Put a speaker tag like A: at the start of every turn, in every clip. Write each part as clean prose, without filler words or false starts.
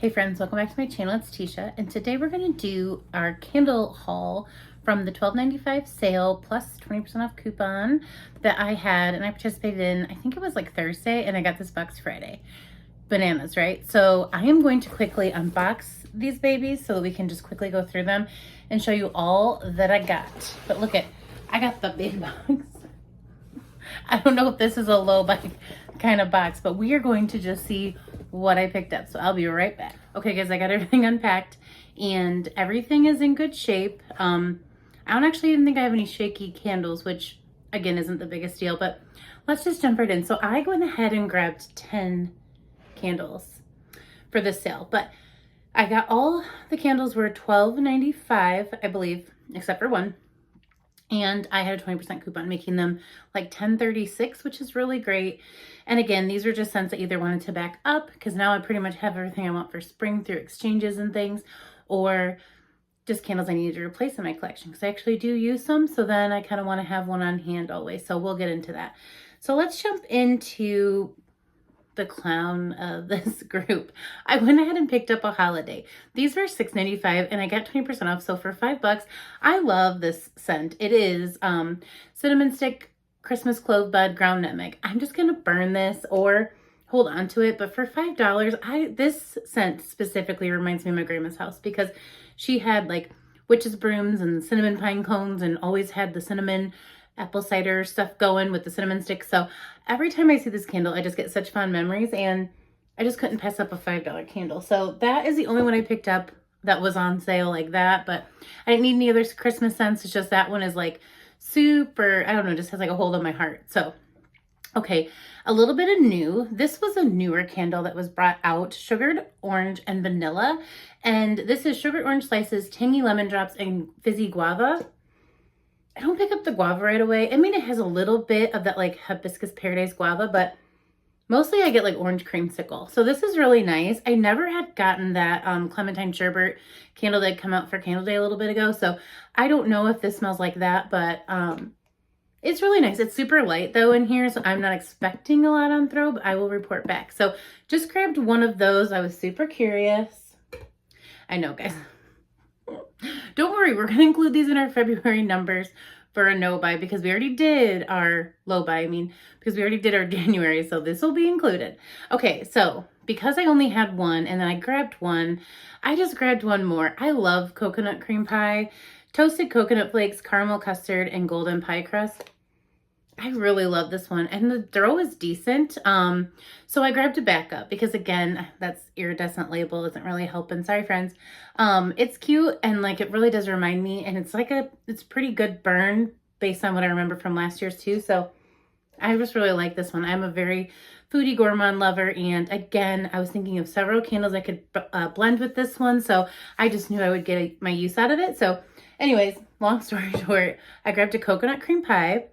A: Hey friends, welcome back to my channel. It's Teesha, and today we're going to do our candle haul from the $12.95 sale plus 20% off coupon that I had and I participated in. I think it was like Thursday, and I got this box Friday. Bananas, right? So I am going to quickly unbox these babies so that we can just quickly go through them and show you all that I got. But look I got the big box. I don't know if this is a low buy kind of box, but we are going to just see what I picked up. So I'll be right back. Okay, guys, I got everything unpacked and everything is in good shape. I don't actually even think I have any shaky candles, which again isn't the biggest deal, but let's just jump right in. So I went ahead and grabbed 10 candles for this sale, but I got all the candles were $12.95, I believe, except for one. And I had a 20% coupon, making them like $10.36, which is really great. And again, these are just scents I either wanted to back up because now I pretty much have everything I want for spring through exchanges and things, or just candles I needed to replace in my collection because I actually do use some. So then I kind of want to have one on hand always. So we'll get into that. So let's jump into the clown of this group. I went ahead and picked up a holiday. These were $6.95 and I got 20% off. So for $5, I love this scent. It is cinnamon stick, Christmas clove bud, ground nutmeg. I'm just gonna burn this or hold on to it, but for $5, this scent specifically reminds me of my grandma's house because she had like witch's brooms and cinnamon pine cones and always had the cinnamon apple cider stuff going with the cinnamon sticks. So every time I see this candle, I just get such fond memories, and I just couldn't pass up a $5 candle. So that is the only one I picked up that was on sale like that, but I didn't need any other Christmas scents. It's just that one is like super, I don't know, just has like a hold on my heart. So, okay, a little bit of new. This was a newer candle that was brought out, sugared orange and vanilla. And this is sugared orange slices, tangy lemon drops, and fizzy guava. I don't pick up the guava right away. I mean, it has a little bit of that like hibiscus paradise guava, but mostly I get like orange creamsicle. So this is really nice. I never had gotten that clementine sherbet candle that had come out for Candle Day a little bit ago. So I don't know if this smells like that, but it's really nice. It's super light though in here, so I'm not expecting a lot on throw, but I will report back. So just grabbed one of those. I was super curious. I know, guys. Don't worry, we're going to include these in our February numbers for a no buy because we already did our low buy. Because we already did our January, so this will be included. Okay, so because I only had one and then I grabbed one, I just grabbed one more. I love coconut cream pie, toasted coconut flakes, caramel custard, and golden pie crust. I really love this one, and the throw is decent. So I grabbed a backup because again, that's iridescent label isn't really helping. Sorry, friends. It's cute and like it really does remind me, and it's like it's pretty good burn based on what I remember from last year's too. So I just really like this one. I'm a very foodie gourmand lover, and again, I was thinking of several candles I could blend with this one, so I just knew I would get my use out of it. So anyways, long story short, I grabbed a coconut cream pie.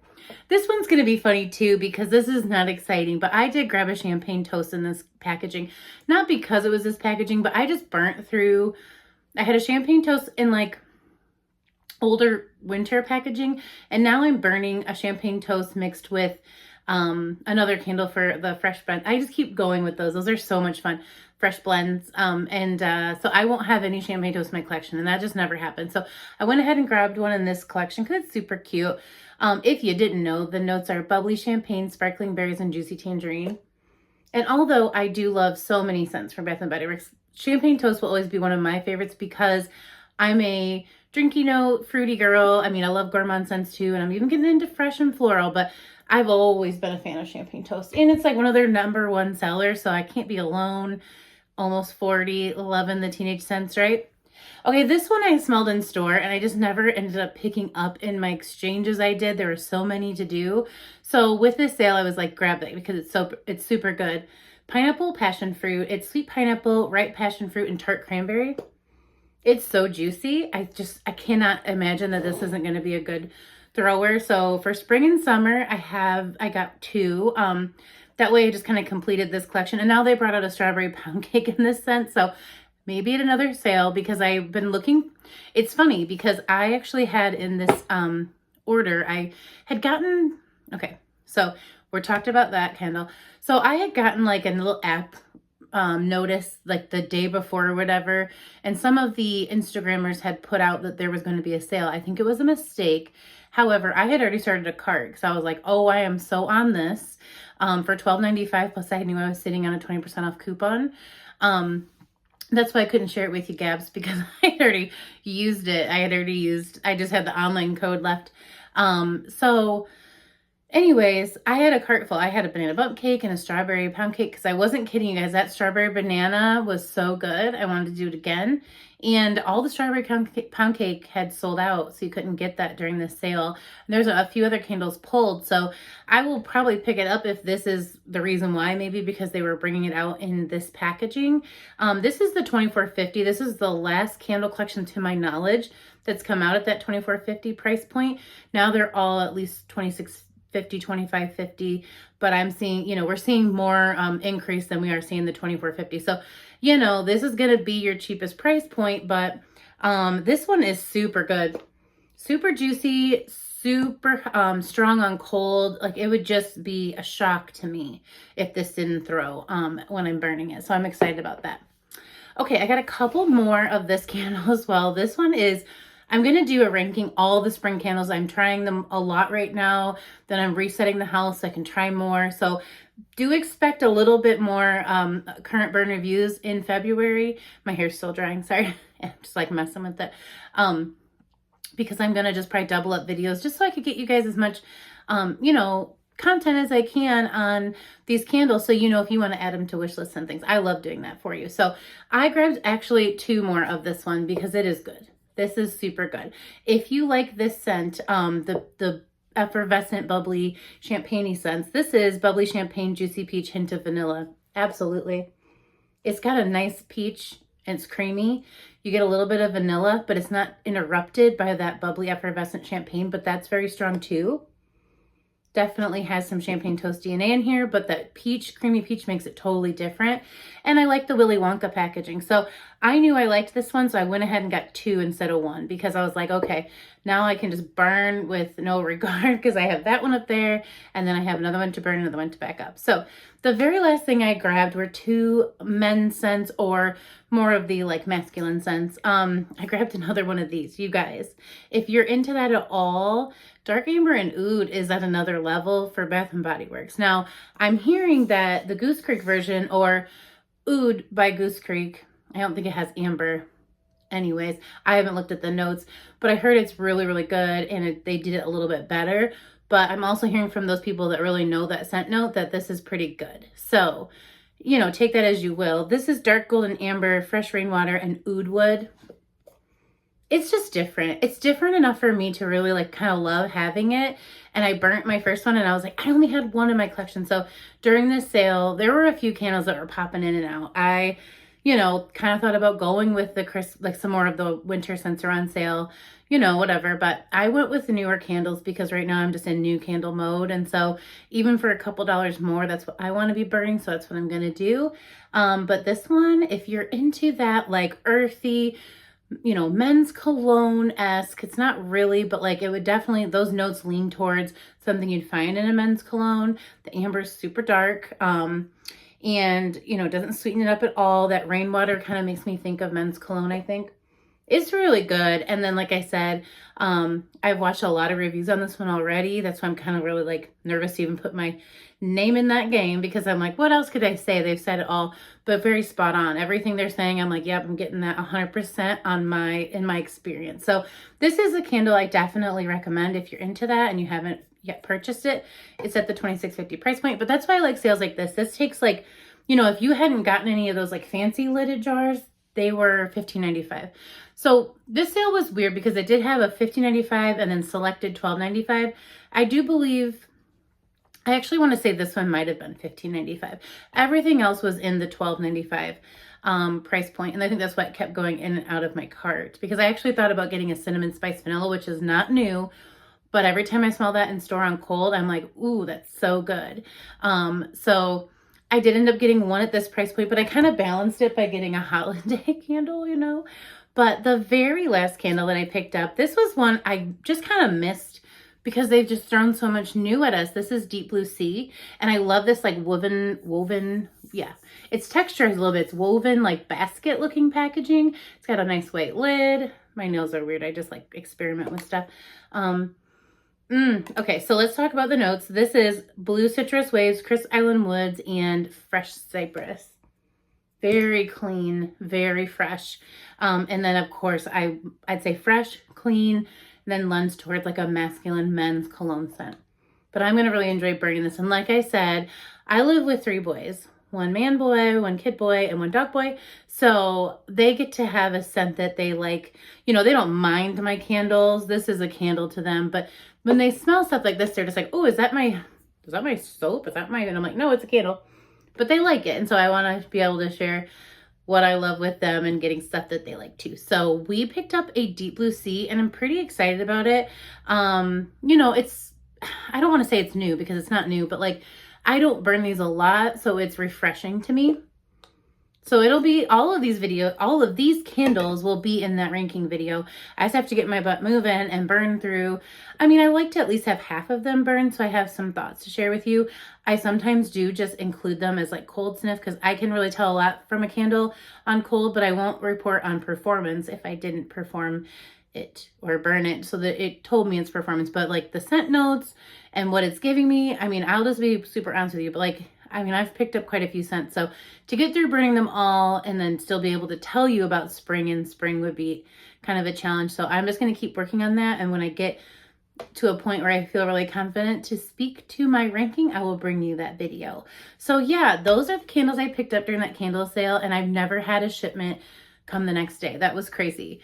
A: This one's going to be funny too because this is not exciting, but I did grab a champagne toast in this packaging. Not because it was this packaging, but I just burnt through. I had a champagne toast in like older winter packaging, and now I'm burning a champagne toast mixed with another candle for the fresh blend. I just keep going with those. Those are so much fun. Fresh blends. So I won't have any champagne toast in my collection, and that just never happened. So I went ahead and grabbed one in this collection because it's super cute. If you didn't know, the notes are bubbly champagne, sparkling berries, and juicy tangerine. And although I do love so many scents from Bath & Body Works, champagne toast will always be one of my favorites because I'm a drinky note, fruity girl. I mean, I love gourmand scents too, and I'm even getting into fresh and floral, but I've always been a fan of champagne toast. And it's like one of their #1 sellers, so I can't be alone. Almost 40, 11, the teenage scents, right? Okay, this one I smelled in store and I just never ended up picking up in my exchanges I did. There were so many to do. So with this sale, I was like, grab it because it's super good. Pineapple passion fruit. It's sweet pineapple, ripe passion fruit, and tart cranberry. It's so juicy. I cannot imagine that this isn't going to be a good thrower. So for spring and summer, I got two. That way I just kind of completed this collection. And now they brought out a strawberry pound cake in this scent. So maybe at another sale because I've been looking. It's funny because I actually had in this order, I had gotten, okay, so we're talked about that candle. So I had gotten like a little app notice like the day before or whatever. And some of the Instagrammers had put out that there was going to be a sale. I think it was a mistake. However, I had already started a cart because I was like, oh, I am so on this for $12.95. Plus I knew I was sitting on a 20% off coupon. That's why I couldn't share it with you, Gabs, because I had already used it. I just had the online code left. So anyways, I had a cart full. I had a banana bump cake and a strawberry pound cake because I wasn't kidding you guys. That strawberry banana was so good. I wanted to do it again. And all the strawberry pound cake had sold out, so you couldn't get that during the sale. And there's a few other candles pulled, so I will probably pick it up if this is the reason why, maybe because they were bringing it out in this packaging. This is the 24.50. This is the last candle collection to my knowledge that's come out at that 24.50 price point. Now they're all at least 26.50, 25.50, but I'm seeing, we're seeing more increase than we are seeing the 24.50. So, this is going to be your cheapest price point, but this one is super good, super juicy, super strong on cold. Like, it would just be a shock to me if this didn't throw when I'm burning it. So I'm excited about that. Okay, I got a couple more of this candle as well. This one is, I'm going to do a ranking all the spring candles. I'm trying them a lot right now. Then I'm resetting the house so I can try more. So do expect a little bit more current burn reviews in February. My hair's still drying. Sorry. I'm just like messing with it. Because I'm going to just probably double up videos just so I could get you guys as much, content as I can on these candles. So, if you want to add them to wish lists and things, I love doing that for you. So I grabbed actually 2 more of this one because it is good. This is super good. If you like this scent, the effervescent, bubbly, champagne-y scents, this is bubbly champagne, juicy peach, hint of vanilla. Absolutely. It's got a nice peach and it's creamy. You get a little bit of vanilla, but it's not interrupted by that bubbly, effervescent champagne, but that's very strong too. Definitely has some champagne toast DNA in here, but that peach, creamy peach makes it totally different. And I like the Willy Wonka packaging. So I knew I liked this one, so I went ahead and got 2 instead of 1 because I was like, okay, now I can just burn with no regard because I have that one up there and then I have another one to burn, another one to back up. So the very last thing I grabbed were 2 men's scents or more of the like masculine scents. I grabbed another one of these. You guys, if you're into that at all, Dark Amber and Oud is at another level for Bath and Body Works. Now, I'm hearing that the Goose Creek version or Oud by Goose Creek, I don't think it has amber. Anyways, I haven't looked at the notes, but I heard it's really, really good and they did it a little bit better. But I'm also hearing from those people that really know that scent note that this is pretty good. So, take that as you will. This is Dark Golden Amber, Fresh Rainwater, and Oud Wood. It's just different. It's different enough for me to really like kind of love having it. And I burnt my first one and I was like, I only had 1 in my collection. So during this sale, there were a few candles that were popping in and out. I, kind of thought about going with the some more of the winter scents are on sale, whatever. But I went with the newer candles because right now I'm just in new candle mode. And so even for a couple dollars more, that's what I want to be burning. So that's what I'm going to do. But this one, if you're into that like earthy, men's cologne-esque, it's not really, but like it would definitely, those notes lean towards something you'd find in a men's cologne. The amber is super dark. And, doesn't sweeten it up at all. That rainwater kind of makes me think of men's cologne, I think. It's really good. And then, like I said, I've watched a lot of reviews on this one already. That's why I'm kind of really like nervous to even put my name in that game because I'm like, what else could I say? They've said it all, but very spot on. Everything they're saying, I'm like, yep, I'm getting that 100% in my experience. So this is a candle I definitely recommend if you're into that and you haven't yet purchased it. It's at the $26.50 price point, but that's why I like sales like this. This takes like, if you hadn't gotten any of those like fancy lidded jars, they were $15.95. So this sale was weird because it did have a $15.95 and then selected $12.95. I do believe, I actually want to say this one might have been $15.95. Everything else was in the $12.95 price point. And I think that's what kept going in and out of my cart because I actually thought about getting a cinnamon spice vanilla, which is not new. But every time I smell that in store on cold, I'm like, ooh, that's so good. So I did end up getting one at this price point, but I kind of balanced it by getting a holiday candle, But the very last candle that I picked up, this was one I just kind of missed because they've just thrown so much new at us. This is Deep Blue Sea. And I love this like woven yeah, its texture is a little bit, it's woven like basket looking packaging. It's got a nice white lid. My nails are weird. I just like experiment with stuff. Okay, so let's talk about the notes. This is blue citrus waves, crisp island woods, and fresh cypress. Very clean, very fresh. And then of course I'd say fresh, clean, then lends towards like a masculine men's cologne scent. But I'm gonna really enjoy burning this. And like I said, I live with 3 boys. 1 man boy, 1 kid boy, and 1 dog boy. So they get to have a scent that they like. You know, they don't mind my candles. This is a candle to them. But when they smell stuff like this, they're just like, oh, is that my soap? Is that my, and I'm like, no, it's a candle. But they like it. And so I want to be able to share what I love with them and getting stuff that they like too. So we picked up a deep blue sea and I'm pretty excited about it. You know, I don't want to say it's new because it's not new, but like I don't burn these a lot, so it's refreshing to me. So it'll be all of these candles will be in that ranking video. I just have to get my butt moving and burn through. I mean, I like to at least have half of them burned, so I have some thoughts to share with you. I sometimes do just include them as like cold sniff because I can really tell a lot from a candle on cold, but I won't report on performance if I didn't perform it or burn it so that it told me its performance. But like the scent notes and what it's giving me, I mean, I'll just be super honest with you, but like, I mean, I've picked up quite a few scents. So to get through burning them all and then still be able to tell you about spring, and spring would be kind of a challenge. So I'm just going to keep working on that. And when I get to a point where I feel really confident to speak to my ranking, I will bring you that video. So yeah, those are the candles I picked up during that candle sale. And I've never had a shipment come the next day. That was crazy.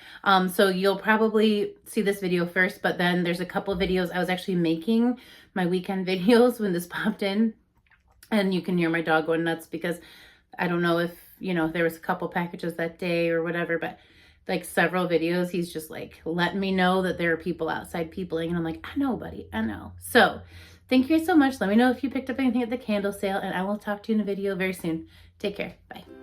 A: So you'll probably see this video first, but then there's a couple of videos. I was actually making my weekend videos when this popped in. And you can hear my dog going nuts because I don't know if, you know, there was a couple packages that day or whatever, but like several videos, he's just like letting me know that there are people outside peopling. And I'm like, I know, buddy, I know. So thank you guys so much. Let me know if you picked up anything at the candle sale and I will talk to you in a video very soon. Take care. Bye.